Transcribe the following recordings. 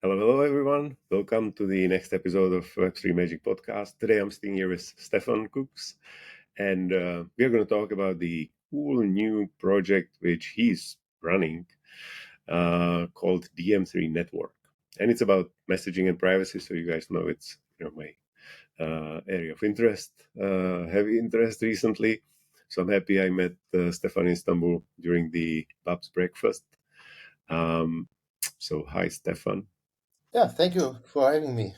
Hello, everyone. Welcome to the next episode of Web3 Magic Podcast. Today I'm sitting here with Stefan Cooks, and we are going to talk about the cool new project which he's running called DM3 Network. And it's about messaging and privacy, so you guys know it's my area of interest, heavy interest recently. So I'm happy I met Stefan in Istanbul during the BABs breakfast. So hi, Stefan. Yeah, thank you for having me.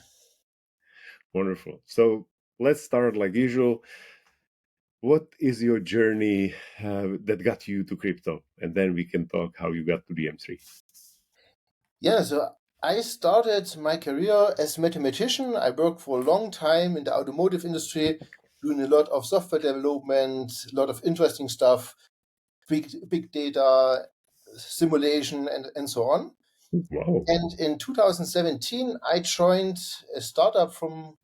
Wonderful. So let's start like usual. What is your journey that got you to crypto? And then we can talk how you got to DM3. Yeah, so I started my career as a mathematician. I worked for a long time in the automotive industry, doing a lot of software development, a lot of interesting stuff, big data, simulation, and so on. Wow. And in 2017, I joined a startup from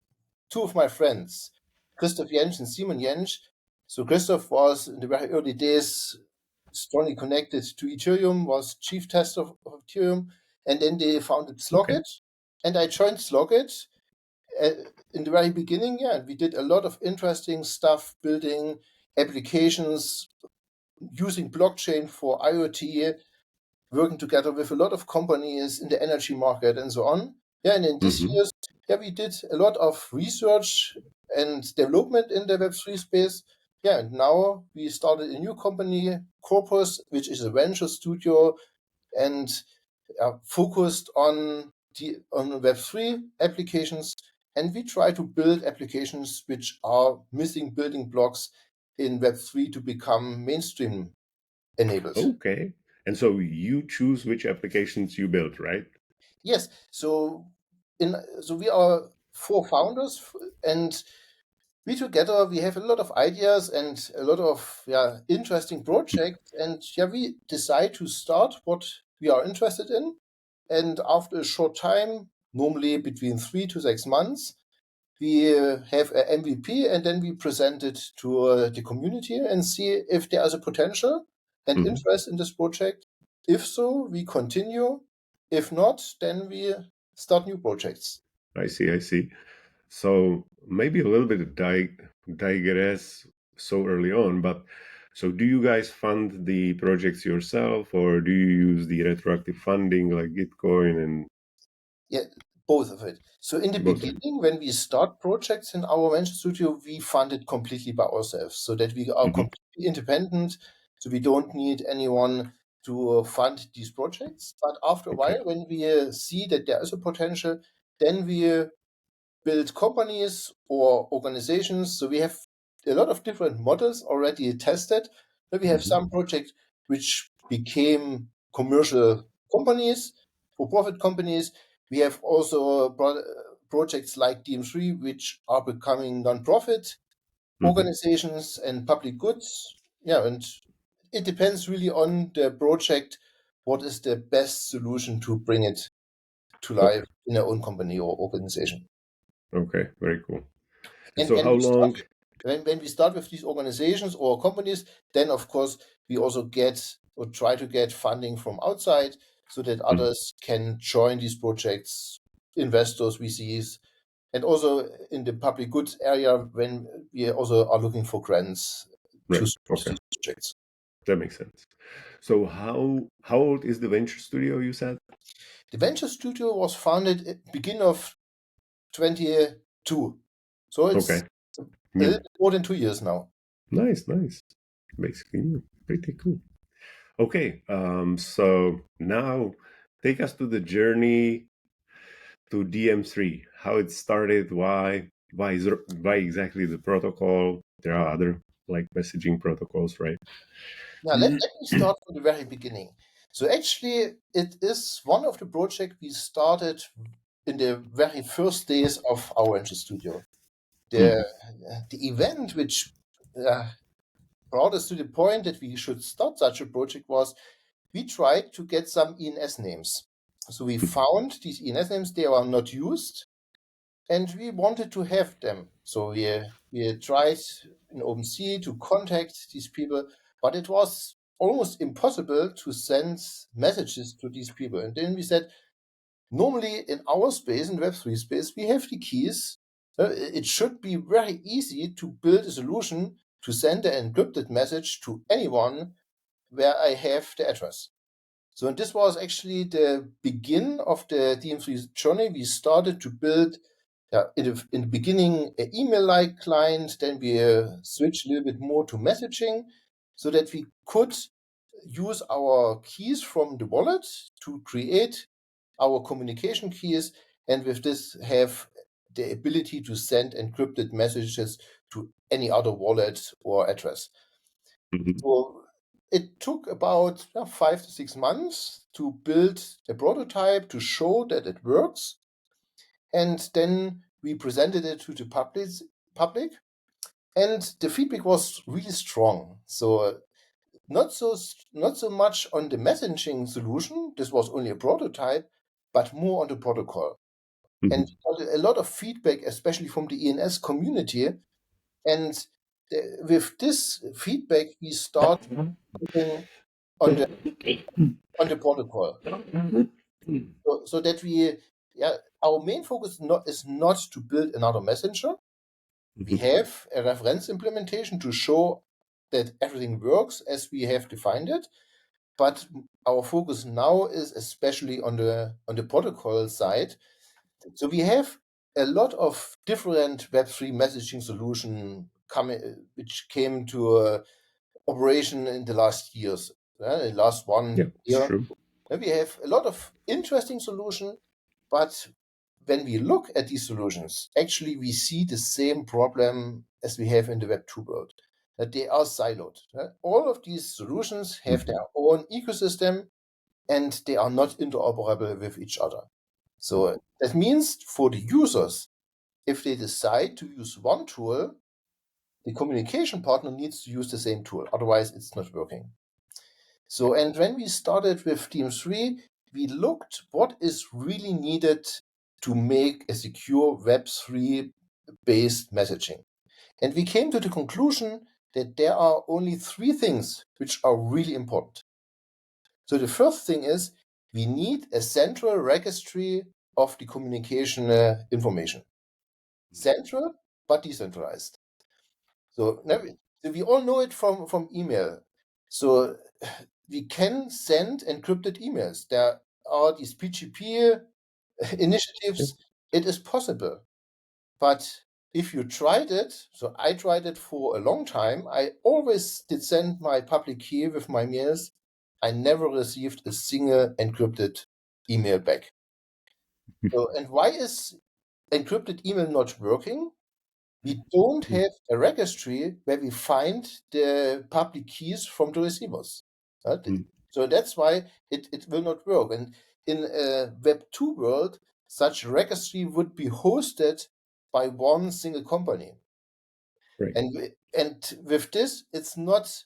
two of my friends, Christoph Jensch and Simon Jensch. So Christoph was in the very early days strongly connected to Ethereum, was chief tester of Ethereum, and then they founded Okay. Slockit, and I joined Slockit in the very beginning. Yeah, we did a lot of interesting stuff, building applications, using blockchain for IoT, working together with a lot of companies in the energy market and so on. Yeah, and in this Mm-hmm. years, yeah, we did a lot of research and development in the Web3 space. Yeah, and now we started a new company, Corpus, which is a venture studio and focused on Web3 applications. And we try to build applications which are missing building blocks in Web3 to become mainstream enabled. Okay. And so you choose which applications you build, right? Yes. So we are four founders, and we together we have a lot of ideas and a lot of interesting projects, and we decide to start what we are interested in. And after a short time, normally between 3 to 6 months, we have a MVP, and then we present it to the community and see if there is a potential and Mhm. interest in this project. If so, we continue. If not, then we start new projects. I see. I see. So maybe a little bit of digress so early on, but so do you guys fund the projects yourself, or do you use the retroactive funding like Gitcoin and Yeah, both of it. So in the both of it? beginning, when we start projects in our venture studio, we fund it completely by ourselves so that we are Mm-hmm. completely independent. So we don't need anyone to fund these projects. But after a Okay. while, when we see that there is a potential, then we build companies or organizations. So we have a lot of different models already tested. But we have Mm-hmm. some projects which became commercial companies, for profit companies. We have also projects like DM3, which are becoming non-profit Mm-hmm. organizations and public goods. Yeah, and it depends really on the project. What is the best solution to bring it to life Okay. in their own company or organization? Okay. Very cool. And And so when how we start long? when we start with these organizations or companies, then of course we also get or try to get funding from outside so that Mhm. others can join these projects, investors, VCs, and also in the public goods area when we also are looking for grants to Right. support Okay. these projects. That makes sense. So how old is the venture studio you said? The venture studio was founded at the beginning of 22, so it's Okay. a little New. bit more than 2 years now. Nice, nice. Basically new. Pretty cool. Okay. So now take us to the journey to DM3. How it started, why exactly the protocol? There are other like messaging protocols, right? Now, let me start from the very beginning. So, actually, it is one of the projects we started in the very first days of our venture studio. Mhm. The event which brought us to the point that we should start such a project was we tried to get some ENS names. So, we found these ENS names, they are not used, and we wanted to have them. So, we tried in OpenSea to contact these people, but it was almost impossible to send messages to these people. And then we said, normally in our space, in Web3 space, we have the keys. It should be very easy to build a solution to send an encrypted message to anyone where I have the address. So this was actually the begin of the DM3's journey. We started to build, in the beginning, an email-like client. Then we switched a little bit more to messaging so that we could use our keys from the wallet to create our communication keys, and with this have the ability to send encrypted messages to any other wallet or address. Mhm. So it took about 5 to 6 months to build a prototype to show that it works. And then we presented it to the public, and the feedback was really strong. So not so much on the messaging solution. This was only a prototype, but more on the protocol. And Mhm. we got a lot of feedback, especially from the ENS community. And with this feedback, we start working on the protocol. So that our main focus is not to build another messenger. We Mhm. have a reference implementation to show that everything works as we have defined it. But our focus now is especially on the protocol side. So we have a lot of different Web3 messaging solution which came to operation in the last years, the last Yeah, 1 it's year. true. We have a lot of interesting solution, but when we look at these solutions, actually we see the same problem as we have in the Web2 world, that they are siloed. All of these solutions have their own ecosystem and they are not interoperable with each other. So that means for the users, if they decide to use one tool, the communication partner needs to use the same tool. Otherwise, it's not working. So, and when we started with DM3, we looked what is really needed to make a secure Web3 based messaging. And we came to the conclusion that there are only 3 things which are really important. So the first thing is we need a central registry of the communication information. Central, but decentralized. So, so we all know it from email. So we can send encrypted emails. There are these PGP initiatives. It is possible. But if you tried it, so I tried it for a long time, I always did send my public key with my mails. I never received a single encrypted email back. So, and why is encrypted email not working? We don't have a registry where we find the public keys from the receivers. So that's why it will not work. And in a Web2 world, such registry would be hosted by one single company. Right. And with this, it's not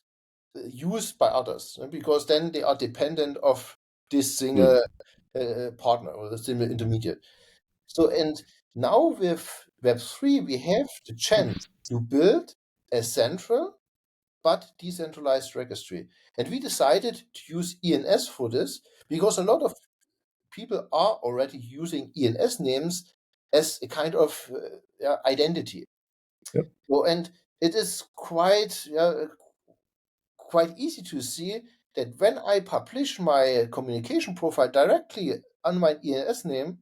used by others because then they are dependent of this single partner or the single intermediate. So, and now with Web3, we have the chance to build a central but decentralized registry. And we decided to use ENS for this because a lot of people are already using ENS names as a kind of identity. Yep. So, and it is quite easy to see that when I publish my communication profile directly on my ENS name,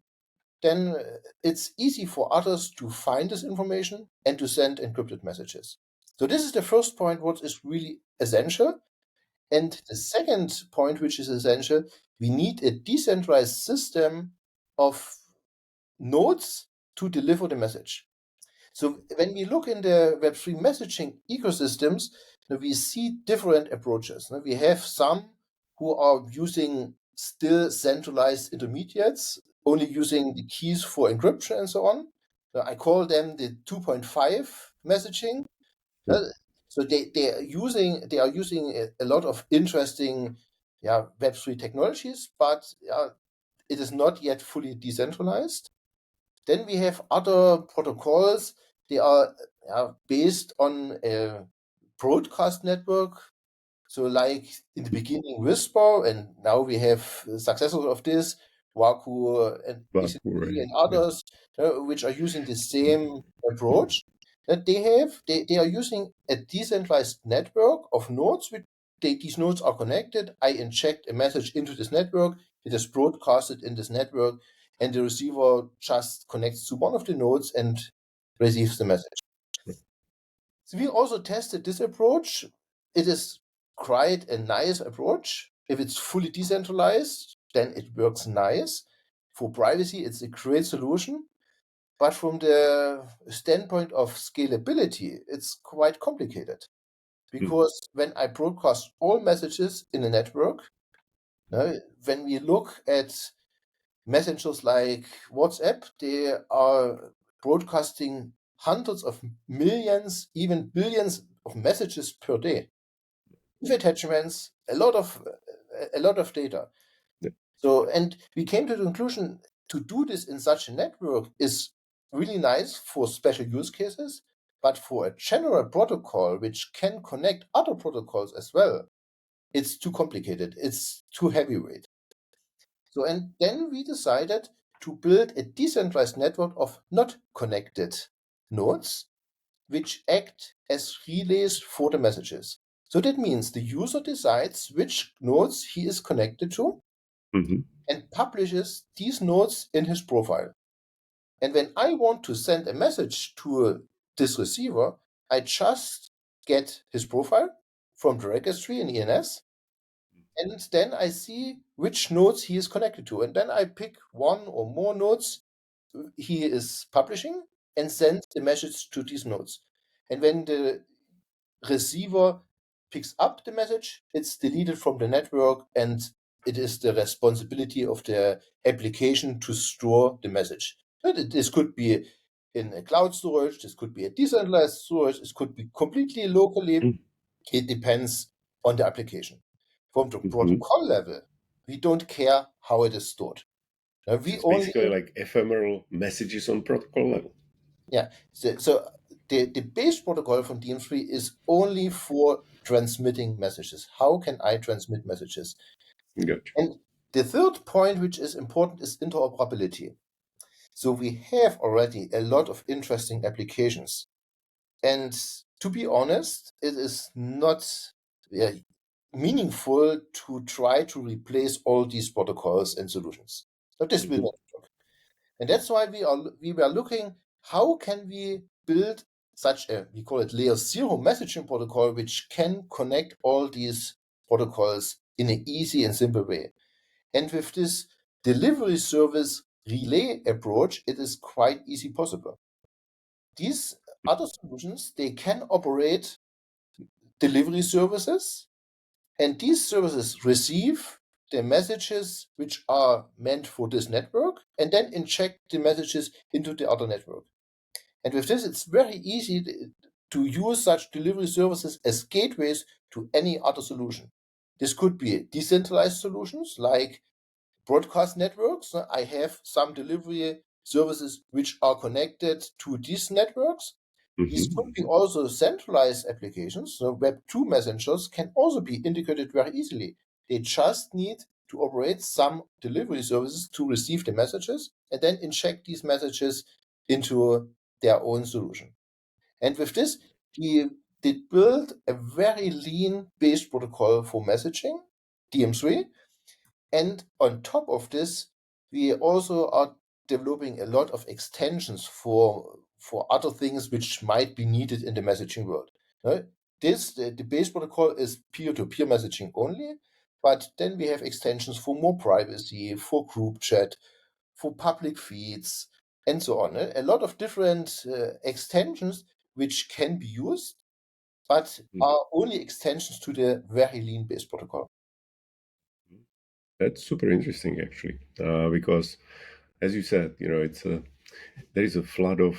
then it's easy for others to find this information and to send encrypted messages. So this is the first point, what is really essential. And the second point, which is essential, we need a decentralized system of nodes to deliver the message. So when we look in the Web3 messaging ecosystems, we see different approaches. We have some who are using still centralized intermediates, only using the keys for encryption and so on. I call them the 2.5 messaging. So they are using a lot of interesting Web3 technologies, but it is not yet fully decentralized. Then we have other protocols. They are based on a broadcast network. So like in the beginning Whisper, and now we have successors of this, Waku and Baku, ECP right? and others, which are using the same approach. That they are using a decentralized network of nodes. These nodes are connected. I inject a message into this network. It is broadcasted in this network, and the receiver just connects to one of the nodes and receives the message. So we also tested this approach. It is quite a nice approach. If it's fully decentralized, then it works nice. For privacy, it's a great solution. But from the standpoint of scalability, it's quite complicated. Because when I broadcast all messages in a network, when we look at messengers like WhatsApp, they are broadcasting hundreds of millions, even billions of messages per day with attachments, a lot of data. Yeah. So, and we came to the conclusion to do this in such a network is really nice for special use cases, but for a general protocol which can connect other protocols as well, it's too complicated. It's too heavyweight. So, and then we decided to build a decentralized network of not connected nodes, which act as relays for the messages. So that means the user decides which nodes he is connected to and publishes these nodes in his profile. And when I want to send a message to this receiver, I just get his profile from the registry in ENS, and then I see which nodes he is connected to. And then I pick one or more nodes he is publishing and send the message to these nodes. And when the receiver picks up the message, it's deleted from the network, and it is the responsibility of the application to store the message. This could be in a cloud storage, this could be a decentralized storage, this could be completely locally. It depends on the application. From the protocol level, we don't care how it is stored. We It's only, basically like ephemeral messages on protocol level. yeah. So the base protocol from DM3 is only for transmitting messages. How can I transmit messages? Gotcha. And the third point, which is important, is interoperability. So we have already a lot of interesting applications. And to be honest, it is not meaningful to try to replace all these protocols and solutions. So this will not work. And that's why we were looking, how can we build such a, we call it layer 0 messaging protocol, which can connect all these protocols in an easy and simple way. And with this delivery service relay approach, it is quite easy possible. These other solutions, they can operate delivery services, and these services receive the messages which are meant for this network and then inject the messages into the other network. And with this, it's very easy to use such delivery services as gateways to any other solution. This could be decentralized solutions like broadcast networks. I have some delivery services which are connected to these networks. These could be also centralized applications. So Web2 messengers can also be integrated very easily. They just need to operate some delivery services to receive the messages and then inject these messages into their own solution. And with this, we did build a very lean base protocol for messaging, DM3. And on top of this, we also are developing a lot of extensions for other things which might be needed in the messaging world. The base protocol is peer-to-peer messaging only, but then we have extensions for more privacy, for group chat, for public feeds, and so on. A lot of different extensions which can be used, but are only extensions to the very lean base protocol. That's super interesting, actually, because, as you said, there is a flood of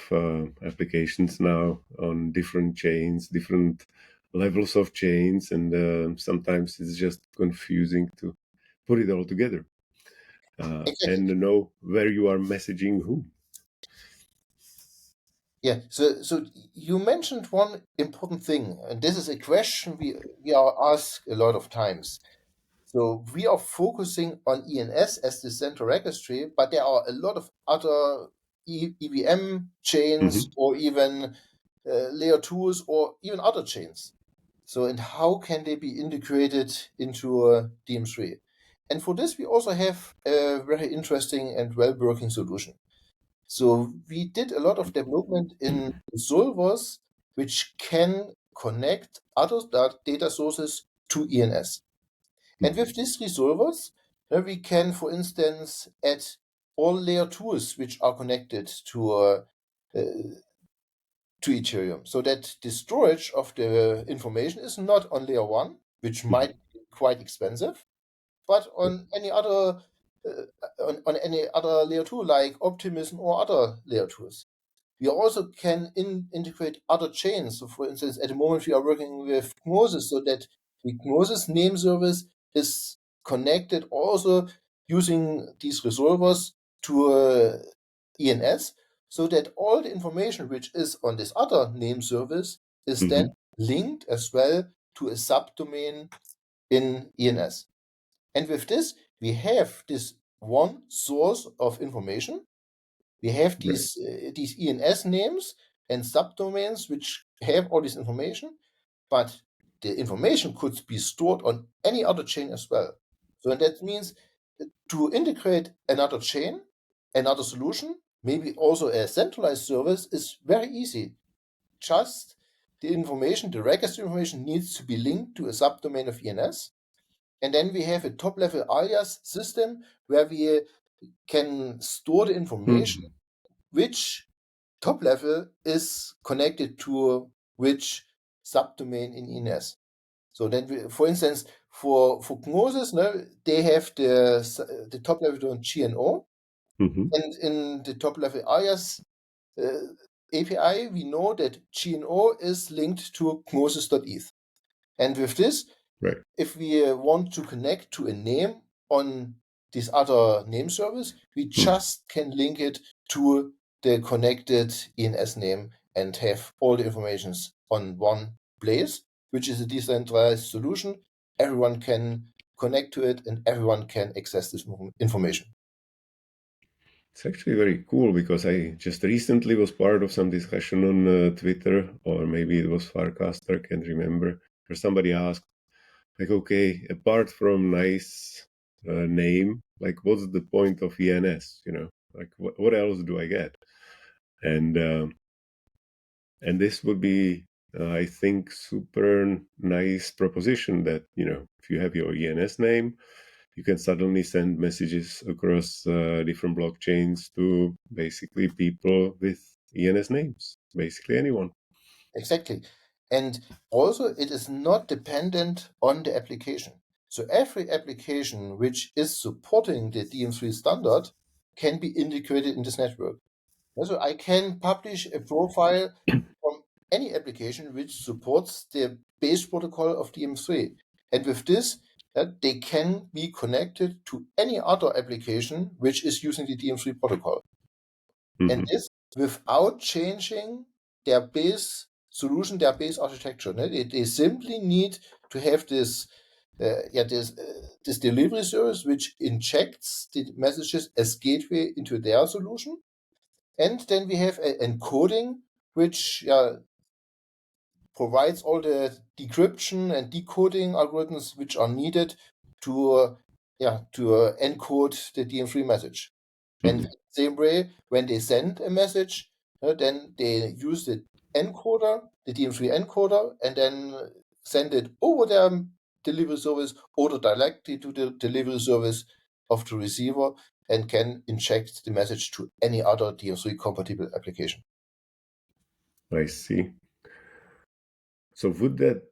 applications now on different chains, different levels of chains, and sometimes it's just confusing to put it all together and know where you are messaging whom. Yeah, so you mentioned one important thing, and this is a question we are asked a lot of times. So we are focusing on ENS as the central registry, but there are a lot of other EVM chains or even layer 2s or even other chains. So, and how can they be integrated into DM3? And for this, we also have a very interesting and well-working solution. So we did a lot of development in solvers which can connect other data sources to ENS. And with these resolvers, we can, for instance, add all layer 2s which are connected to Ethereum, so that the storage of the information is not on layer 1, which might be quite expensive, but on any other on any other layer 2 like Optimism or other layer 2s. We also can integrate other chains. So for instance, at the moment we are working with Gnosis, so that the Gnosis name service is connected also using these resolvers to ENS, so that all the information which is on this other name service is then linked as well to a subdomain in ENS. And with this, we have this one source of information. We have these ENS names and subdomains which have all this information, but the information could be stored on any other chain as well. So that means to integrate another chain, another solution, maybe also a centralized service is very easy. Just the information, the registry information needs to be linked to a subdomain of ENS. And then we have a top-level alias system where we can store the information which top level is connected to which subdomain in ENS. So then, for instance, for Gnosis, they have the top level on GNO, and in the top level alias API, we know that GNO is linked to gnosis.eth. And with this, if we want to connect to a name on this other name service, we just can link it to the connected ENS name and have all the informations on one place, which is a decentralized solution. Everyone can connect to it and everyone can access this information. It's actually very cool because I just recently was part of some discussion on Twitter, or maybe it was Farcaster, I can't remember, where somebody asked, like, okay, apart from nice name, like, what's the point of ENS? You know, like, what else do I get? And this would be, I think, super nice proposition that, you know, if you have your ENS name, you can suddenly send messages across different blockchains to basically people with ENS names, basically anyone. Exactly. And also, it is not dependent on the application. So every application which is supporting the DM3 standard can be integrated in this network. So I can publish a profile from any application which supports the base protocol of DM3. And with this, they can be connected to any other application which is using the DM3 protocol. And this without changing their base solution, their base architecture. They simply need to have this delivery service which injects the messages as gateway into their solution. And then we have an encoding which provides all the decryption and decoding algorithms which are needed to encode the DM3 message. And same way, when they send a message, then they use the encoder, the DM3 encoder, and then send it over their delivery service or directly to the delivery service of the receiver and can inject the message to any other DM3 compatible application. I see. So would that,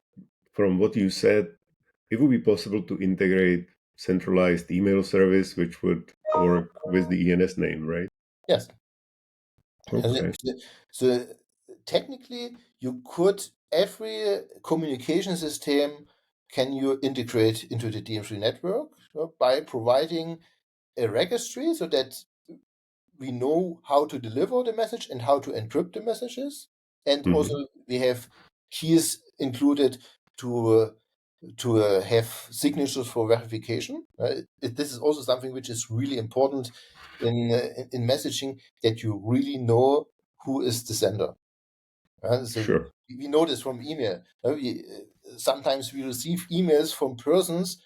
from what you said, it would be possible to integrate centralized email service which would work with the ENS name, right? Yes. Okay. So technically, you could, every communication system can you integrate into the DM3 network by providing a registry so that we know how to deliver the message and how to encrypt the messages. And also we have keys included to have signatures for verification. This is also something which is really important in messaging, that you really know who is the sender. So Sure. we know this from email. Sometimes we receive emails from persons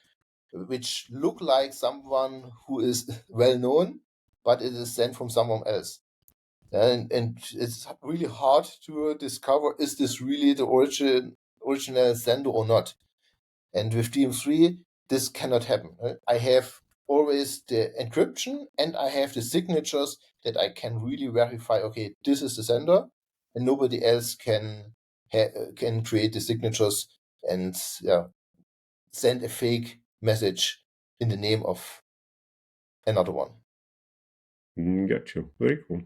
which look like someone who is well known, but it is sent from someone else. And it's really hard to discover, is this really the original sender or not? And with DM3, this cannot happen. I have always the encryption and I have the signatures that I can really verify, okay, this is the sender, and nobody else can create the signatures and send a fake message in the name of another one. Got you. Very cool.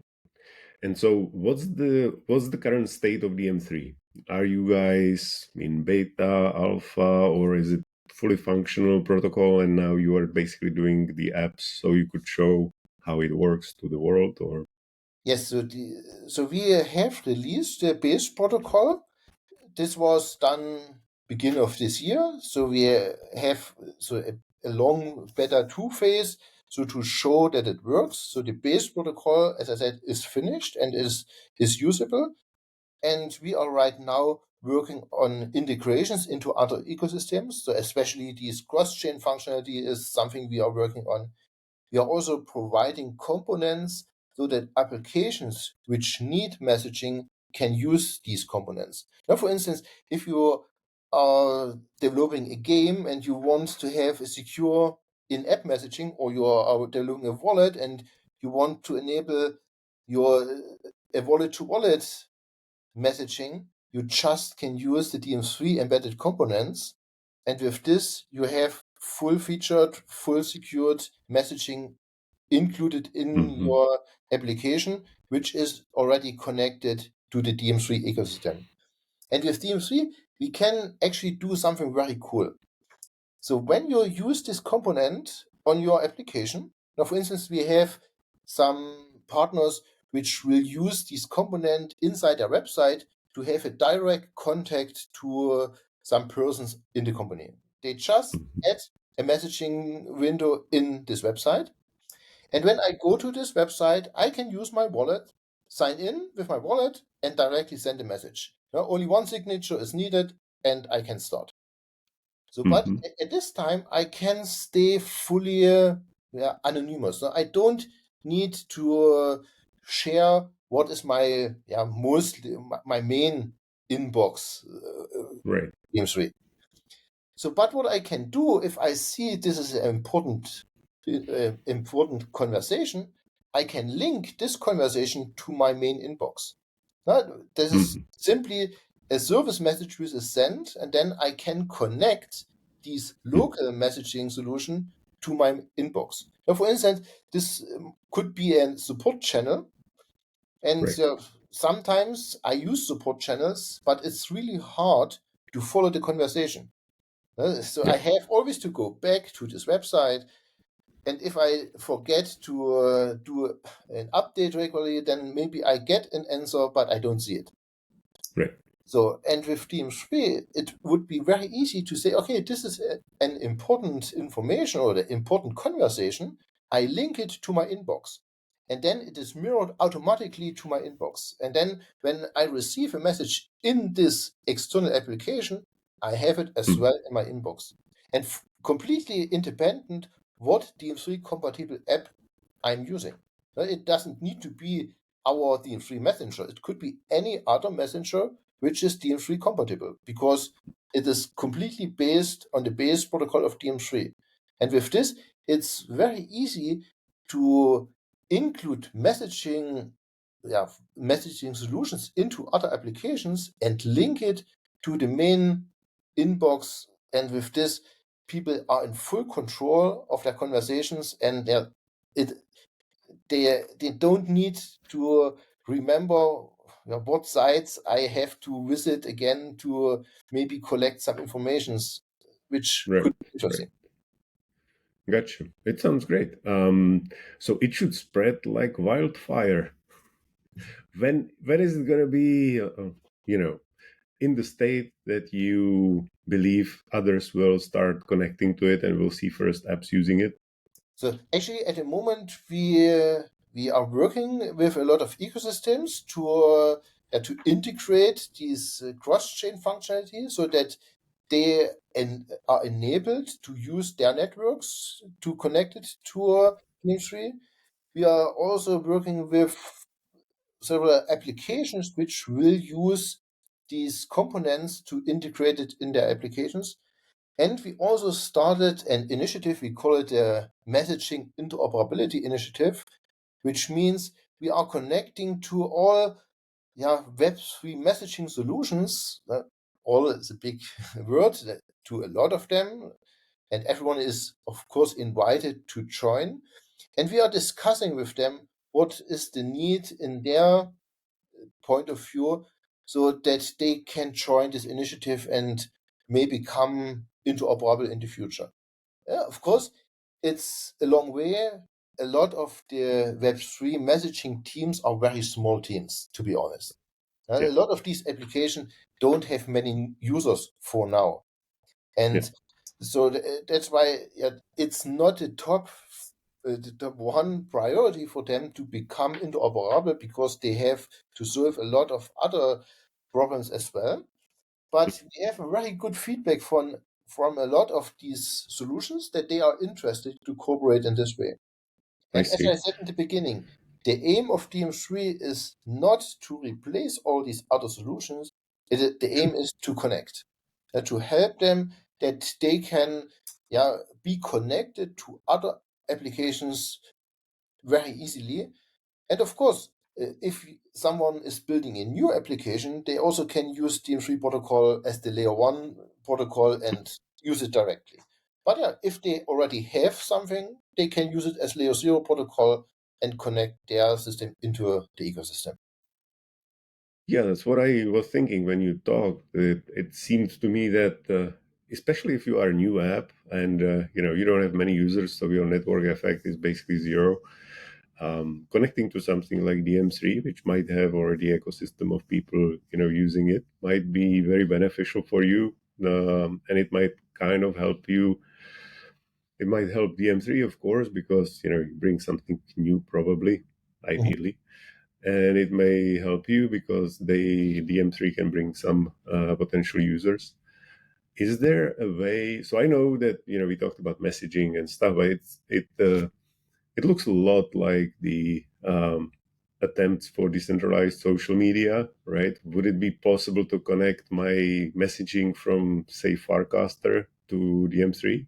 And so, what's the current state of DM3? Are you guys in beta, alpha, or is it fully functional protocol? And now you are basically doing the apps, so you could show how it works to the world, or Yes, so we have released the base protocol. This was done beginning of this year. So we have a long beta 2 phase, so to show that it works. So the base protocol, as I said, is finished and is usable. And we are right now working on integrations into other ecosystems. So especially these cross-chain functionality is something we are working on. We are also providing components so that applications which need messaging can use these components. Now, for instance, if you are developing a game and you want to have a secure in-app messaging, or you are developing a wallet and you want to enable your a wallet-to-wallet messaging, you just can use the DM3 embedded components. And with this, you have full-featured, full-secured messaging included in your application, which is already connected to the DM3 ecosystem. And with DM3, we can actually do something very cool. So when you use this component on your application, now for instance, we have some partners which will use this component inside their website to have a direct contact to some persons in the company. They just add a messaging window in this website. And when I go to this website, I can use my wallet, sign in with my wallet, and directly send a message. Now, only one signature is needed, and I can start. So, but at this time, I can stay fully anonymous. So I don't need to share what is my mostly my main inbox right? DM3. So, but what I can do if I see this is an important conversation, I can link this conversation to my main inbox. This is simply a service message which is sent, and then I can connect these local messaging solution to my inbox. Now, for instance, this could be a support channel, and Right. sometimes I use support channels, but it's really hard to follow the conversation. So I Yeah. have always to go back to this website, and if I forget to do an update regularly, then maybe I get an answer, but I don't see it. Right. So, and with DM3, it would be very easy to say, okay, this is an important information or the important conversation. I link it to my inbox. And then it is mirrored automatically to my inbox. And then when I receive a message in this external application, I have it as well in my inbox. And completely independent what DM3 compatible app I'm using. It doesn't need to be our DM3 messenger. It could be any other messenger which is DM3 compatible, because it is completely based on the base protocol of DM3. And with this, it's very easy to include messaging solutions into other applications and link it to the main inbox. And with this, people are in full control of their conversations, and they don't need to remember what sites I have to visit again to maybe collect some informations, which Right. could be Right. interesting. Gotcha. It sounds great. So it should spread like wildfire. When is it gonna be? You know, in the state that you believe others will start connecting to it and will see first apps using it? So actually, at the moment, we are working with a lot of ecosystems to integrate these cross-chain functionality so that they are enabled to use their networks to connect it to DM3. We are also working with several applications which will use these components to integrate it in their applications. And we also started an initiative, we call it a Messaging Interoperability Initiative, which means we are connecting to all Web3 messaging solutions. All is a big word, to a lot of them. And everyone is, of course, invited to join. And we are discussing with them what is the need in their point of view so that they can join this initiative and may become interoperable in the future. Yeah, of course, it's a long way. A lot of the Web3 messaging teams are very small teams, to be honest. Yeah. A lot of these applications don't have many users for now. And so that's why it's not the top one priority for them to become interoperable because they have to solve a lot of other problems as well. But we have a very good feedback from a lot of these solutions that they are interested to cooperate in this way. I And as I see. said in the beginning, the aim of DM3 is not to replace all these other solutions. The aim is to connect, to help them that they can be connected to other applications very easily. And of course, if someone is building a new application, they also can use DM3 protocol as the layer 1 protocol and use it directly. But yeah, if they already have something, they can use it as layer 0 protocol and connect their system into the ecosystem. Yeah, that's what I was thinking when you talked. It seems to me that, especially if you are a new app and you don't have many users, so your network effect is basically zero. Connecting to something like DM3, which might have already ecosystem of people using it, might be very beneficial for you, and it might kind of help you. It might help DM3, of course, because you bring something new, probably, Mhm. ideally, and it may help you because DM3 can bring some potential users. Is there a way? So I know that we talked about messaging and stuff, but it looks a lot like the attempts for decentralized social media, right? Would it be possible to connect my messaging from, say, Farcaster to DM3?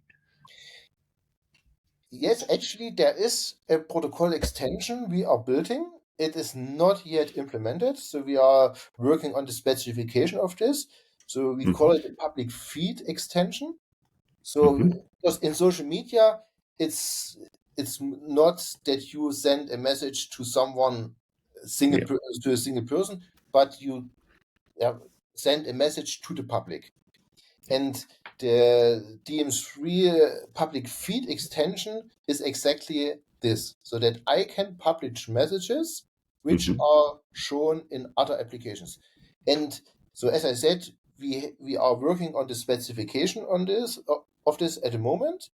Yes, actually, there is a protocol extension we are building. It is not yet implemented, so we are working on the specification of this. So we call Mm-hmm. it a public feed extension. So Mm-hmm. because in social media, it's not that you send a message to someone Yeah. to a single person, but you send a message to the public. And the DM3 public feed extension is exactly this, so that I can publish messages which Mm-hmm. are shown in other applications. And so, as I said, we are working on the specification on this of this at the moment.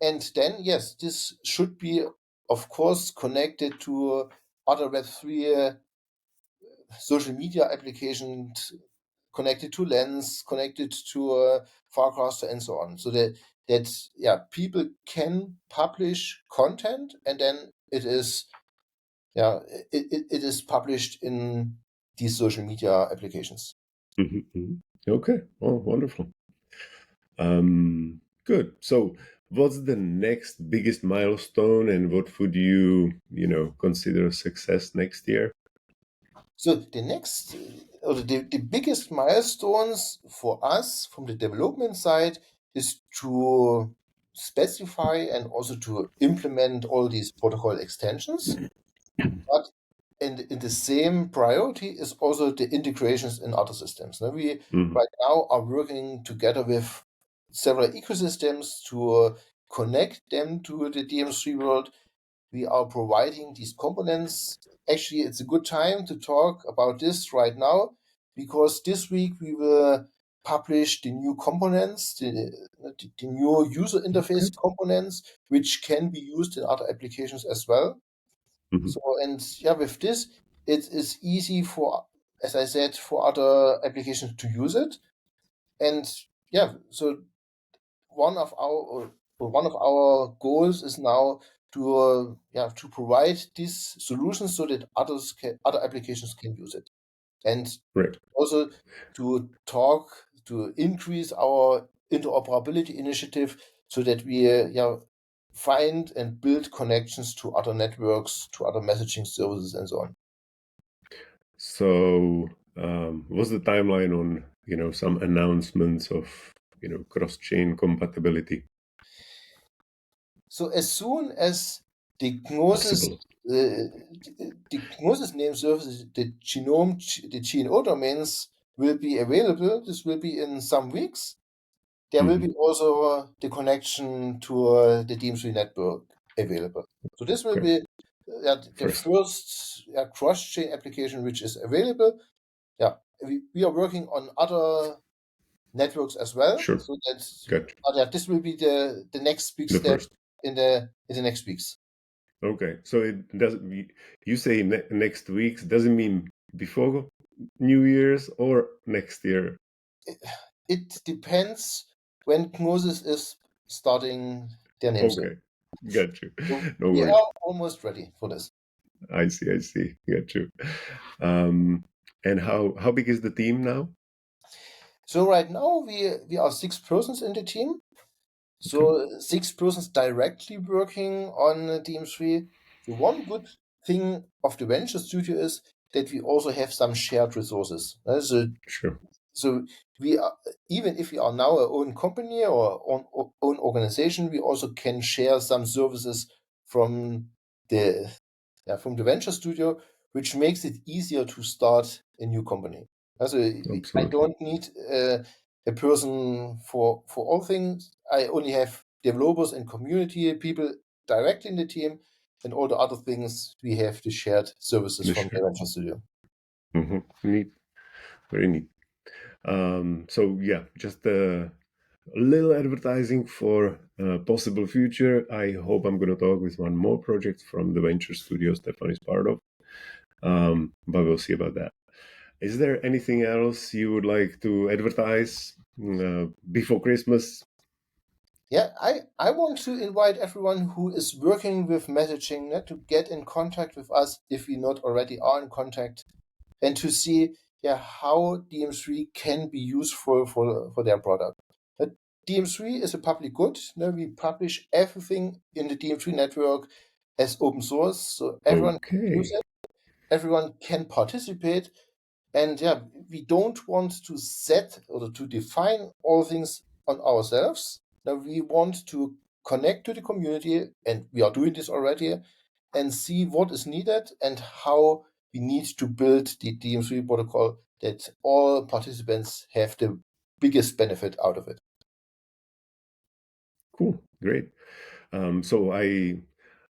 And then, yes, this should be, of course, connected to other Web3 social media applications, connected to Lens, connected to Farcaster, and so on. So that people can publish content, and then it is it is published in these social media applications. Mm-hmm. Mm-hmm. Okay. Oh, wonderful. Good. So, what's the next biggest milestone, and what would you consider a success next year? So the next, or the biggest milestones for us from the development side is to specify and also to implement all these protocol extensions. But in the same priority is also the integrations in other systems. Now, we Mm-hmm. right now are working together with several ecosystems to connect them to the DM3 world. We are providing these components. Actually, it's a good time to talk about this right now because this week we will publish the new components, the new user interface components, which can be used in other applications as well. Mhm. So, and yeah, with this, it is easy for, as I said, for other applications to use it. And yeah, so one of our goals is now to to provide these solutions so that other applications can use it, and Right. also to increase our interoperability initiative so that we find and build connections to other networks, to other messaging services, and so on. So, what's the timeline on some announcements of cross-chain compatibility? So as soon as the Gnosis Possible. the Gnosis name services, the GNO domains will be available. This will be in some weeks. There will be also the connection to the DM3 network available. So this will Okay. be the First. first cross-chain application which is available. Yeah, we are working on other networks as well. Sure. So Gotcha. this will be the next big The step first. in the next weeks. Okay. So it doesn't. You say next weeks doesn't mean before New Year's or next year. It depends when Gnosis is starting their name server. Okay. Got you. So No we worries. are almost ready for this. I see. I see. Got you. And how big is the team now? So right now we are 6 persons in the team. So 6 persons directly working on DM3. The one good thing of the venture studio is that we also have some shared resources. Sure. So we are, even if we are now our own company or own organization, we also can share some services from the venture studio, which makes it easier to start a new company. So I Absolutely. don't need a person for all things. I only have developers and community people directly in the team, and all the other things we have the shared services from the Sure. venture studio. Neat. Very neat. So yeah, just a little advertising for possible future. I hope I'm going to talk with one more project from the venture studio Stefan is part of, but we'll see about that. Is there anything else you would like to advertise before Christmas? Yeah, I want to invite everyone who is working with messaging to get in contact with us if we not already are in contact, and to see how DM3 can be useful for their product. DM3 is a public good. We publish everything in the DM3 network as open source, so everyone can use Okay. it, everyone can participate, and we don't want to set or to define all things on ourselves. Now we want to connect to the community, and we are doing this already, and see what is needed and how we need to build the DM3 protocol that all participants have the biggest benefit out of it. Cool. Great. So I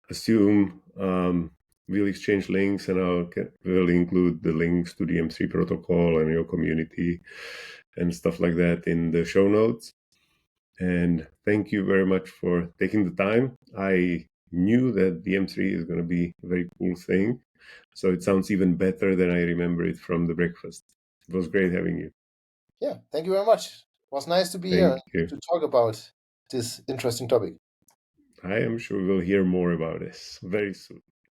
assume we'll exchange links, and we'll include the links to the M3 protocol and your community and stuff like that in the show notes. And thank you very much for taking the time. I knew that the M3 is going to be a very cool thing, so it sounds even better than I remember it from the breakfast. It was great having you. Yeah, thank you very much. It was nice to be Thank here you. to talk about this interesting topic. I am sure we'll hear more about this very soon.